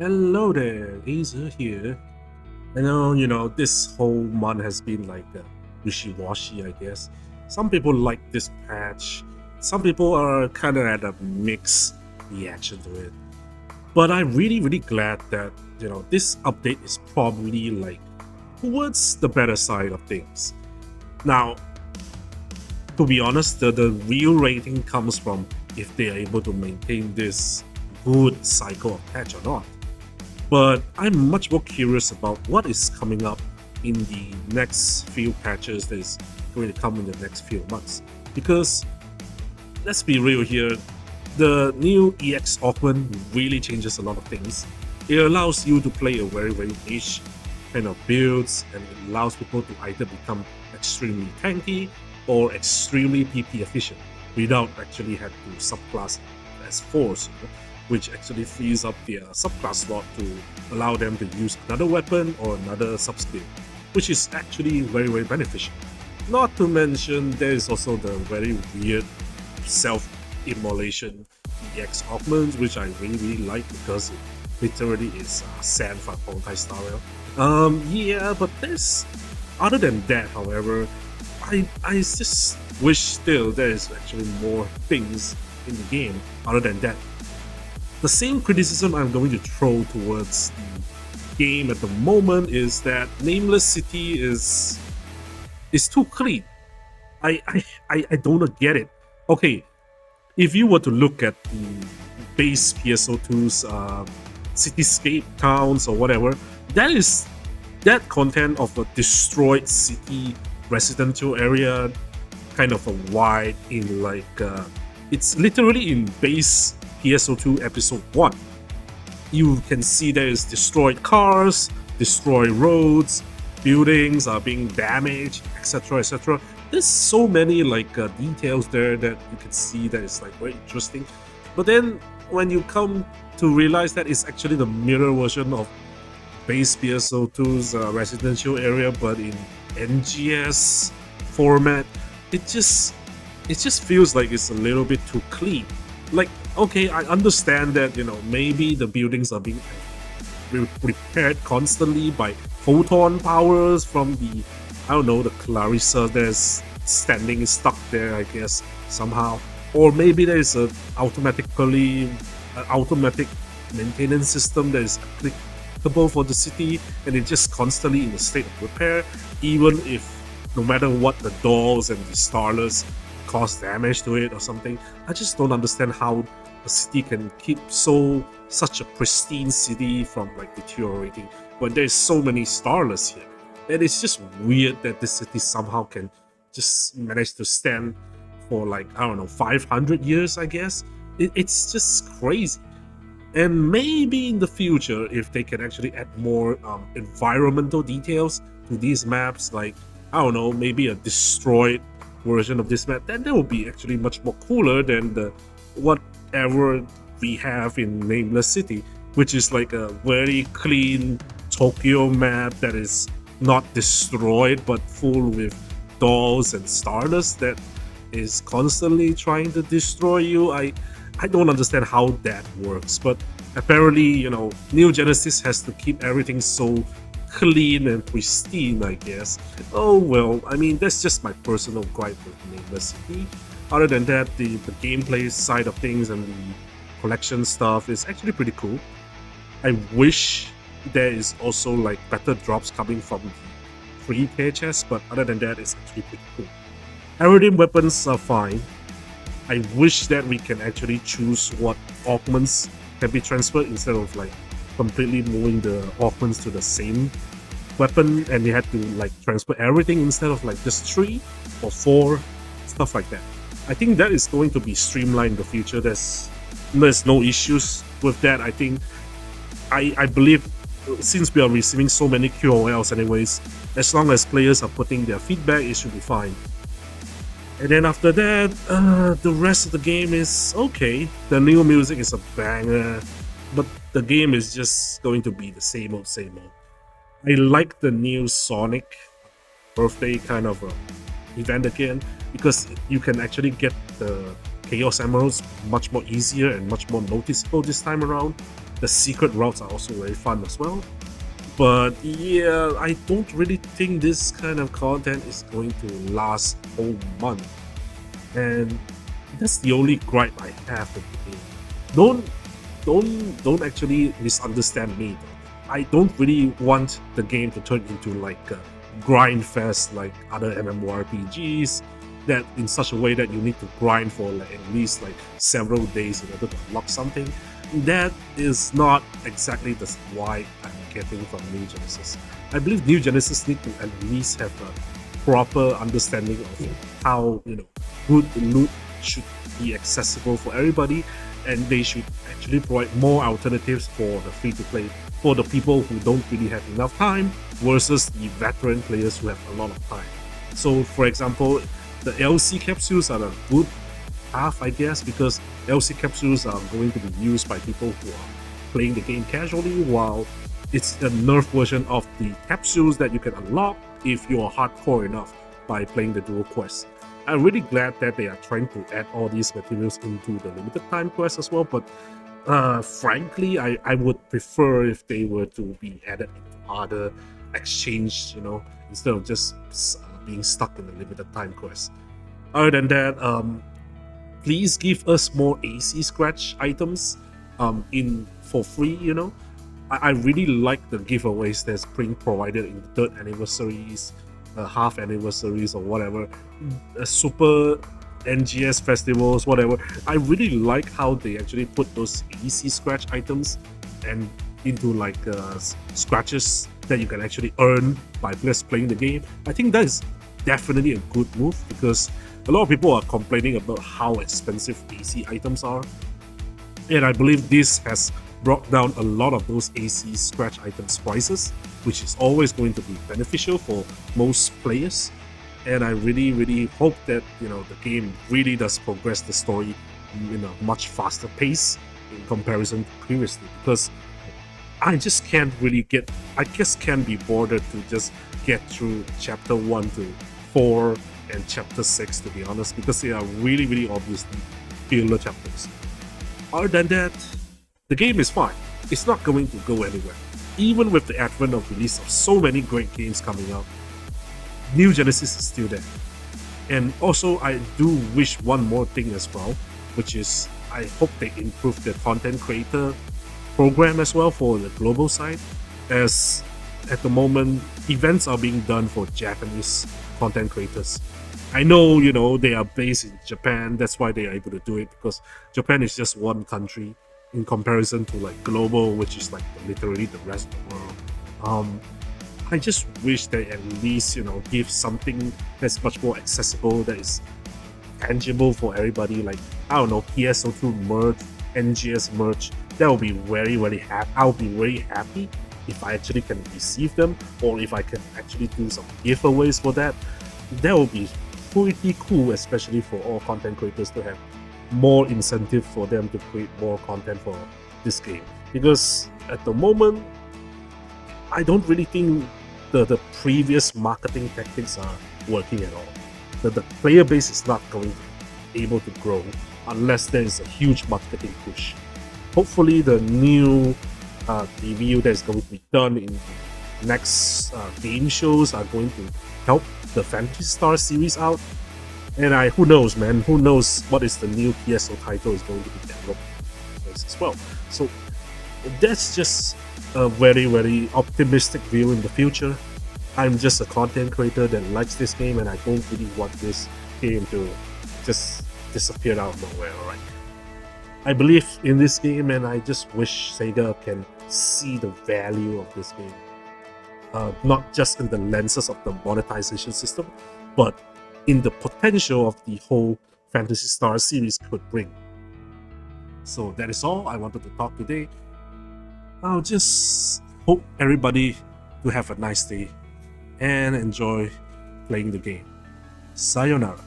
Hello there, Azer here. I know, this whole month has been like wishy-washy, I guess. Some people like this patch. Some people are kind of at a mixed reaction to it. But I'm really glad that, this update is probably like towards the better side of things. Now, to be honest, the real rating comes from if they are able to maintain this good cycle of patch or not. But I'm much more curious about what is coming up in the next few patches that is going to come in the next few months. Because let's be real here, the new EX augment really changes a lot of things. It allows you to play a very niche kind of builds, and it allows people to either become extremely tanky or extremely PP efficient without actually having to subclass as force, which actually frees up their subclass slot to allow them to use another weapon or another subskill, which is actually very beneficial. Not to mention, there is also the very weird self-immolation EX augments, which I really like because it literally is sand from Honkai Star Rail. Yeah, but there's other than that, however, I just wish still there is actually more things in the game other than that. The same criticism I'm going to throw towards the game at the moment is that Nameless City is too clean. I don't get it. Okay, if you were to look at the base PSO2's cityscape towns or whatever, that content of a destroyed city residential area, kind of a wide in like it's literally in base PSO2 episode 1. You can see there is destroyed cars, destroyed roads, buildings are being damaged, etc. There's so many like details there that you can see that is like very interesting. But then when you come to realize that it's actually the mirror version of base PSO2's residential area, but in NGS format, it just feels like it's a little bit too clean. Like, okay, I understand that maybe the buildings are being repaired constantly by photon powers from the the Clarissa that's standing stuck there, I guess, somehow. Or maybe there's a automatic maintenance system that is applicable for the city, and it's just constantly in a state of repair, even if no matter what the dolls and the starless cause damage to it or something. I just don't understand how a city can keep such a pristine city from like deteriorating when there's so many starless here. And it's just weird that this city somehow can just manage to stand for like 500 years, I guess. It's just crazy. And maybe in the future, if they can actually add more environmental details to these maps, like maybe a destroyed version of this map, then that would be actually much more cooler than the whatever we have in Nameless City, which is like a very clean Tokyo map that is not destroyed but full with dolls and stardust that is constantly trying to destroy you. I don't understand how that works, but apparently, Neo Genesis has to keep everything so clean and pristine, I guess. Oh well, I mean, that's just my personal gripe with Nameless City. Other than that, the gameplay side of things and the collection stuff is actually pretty cool. I wish there is also like better drops coming from the free tier chests, but other than that, it's actually pretty cool. Iridium weapons are fine. I wish that we can actually choose what augments can be transferred instead of like completely moving the augments to the same weapon, and you had to like transfer everything instead of like just 3 or 4, stuff like that. I think that is going to be streamlined in the future. There's no issues with that. I think I believe since we are receiving so many QOLs anyways, as long as players are putting their feedback, it should be fine. And then after that, the rest of the game is okay. The new music is a banger, but the game is just going to be the same old. I like the new Sonic birthday kind of event again, because you can actually get the Chaos Emeralds much more easier and much more noticeable this time around. The secret routes are also very fun as well. But yeah, I don't really think this kind of content is going to last a whole month. And that's the only gripe I have with the game. Don't don't actually misunderstand me though. I don't really want the game to turn into like a grind fest like other MMORPGs, that in such a way that you need to grind for like at least like several days in order to unlock something. That is not exactly the vibe I'm getting from New Genesis. I believe New Genesis need to at least have a proper understanding of how good loot should be accessible for everybody, and they should actually provide more alternatives for the free-to-play, for the people who don't really have enough time versus the veteran players who have a lot of time. So for example, the LC capsules are a good path, I guess, because LC capsules are going to be used by people who are playing the game casually, while it's a nerf version of the capsules that you can unlock if you are hardcore enough by playing the dual quest. I'm really glad that they are trying to add all these materials into the limited time quest as well, but frankly, I would prefer if they were to be added into other exchange, instead of just being stuck in the limited time quest. Other than that, please give us more AC scratch items in for free. I really like the giveaways that's being provided in the third anniversaries, half anniversaries, or whatever, super NGS festivals, whatever. I really like how they actually put those AC scratch items and into like scratches that you can actually earn by just playing the game. I think that is definitely a good move, because a lot of people are complaining about how expensive AC items are, and I believe this has brought down a lot of those AC scratch items prices, which is always going to be beneficial for most players. And I really hope that the game really does progress the story in a much faster pace in comparison to previously, because I just can't be bothered to just get through chapter 1 to 4 and chapter 6, to be honest, because they are really obviously filler chapters. Other than that, the game is fine. It's not going to go anywhere. Even with the advent of release of so many great games coming out, New Genesis is still there. And also, I do wish one more thing as well, which is I hope they improve the content creator program as well for the global side, as at the moment events are being done for Japanese content creators. I know, they are based in Japan, that's why they are able to do it, because Japan is just one country in comparison to like global, which is like literally the rest of the world. I just wish they at least, give something that's much more accessible, that is tangible for everybody, like, I don't know, PSO2 merch, NGS merch. That will be very happy. I'll be very happy if I actually can receive them, or if I can actually do some giveaways for that. That will be pretty cool, especially for all content creators to have more incentive for them to create more content for this game. Because at the moment, I don't really think the previous marketing tactics are working at all. The player base is not going to be able to grow unless there is a huge marketing push. Hopefully the new review that is going to be done in next game shows are going to help the Phantasy Star series out. And who knows, man? Who knows what is the new PSO title is going to be developed as well. So that's just a very optimistic view in the future. I'm just a content creator that likes this game, and I don't really want this game to just disappear out of nowhere, alright? I believe in this game, and I just wish SEGA can see the value of this game. Not just in the lenses of the monetization system, but in the potential of the whole Phantasy Star series could bring. So that is all I wanted to talk today. I'll just hope everybody to have a nice day and enjoy playing the game. Sayonara.